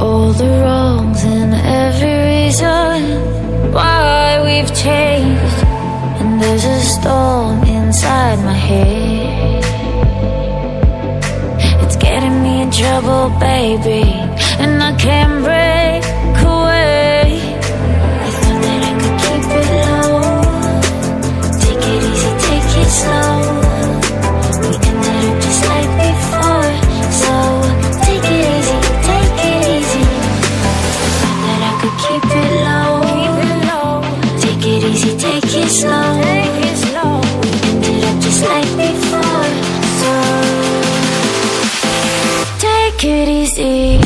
all the wrongs and every reason why we've changed. And there's a storm inside my head, it's getting me in trouble, baby, and I can't break away. I thought that I could keep it low, take it easy, take it slow. We ended up just like before, so take it easy, take it easy. I thought that I could keep it low, take it easy, take it slow. We ended up just like before, so take it easy.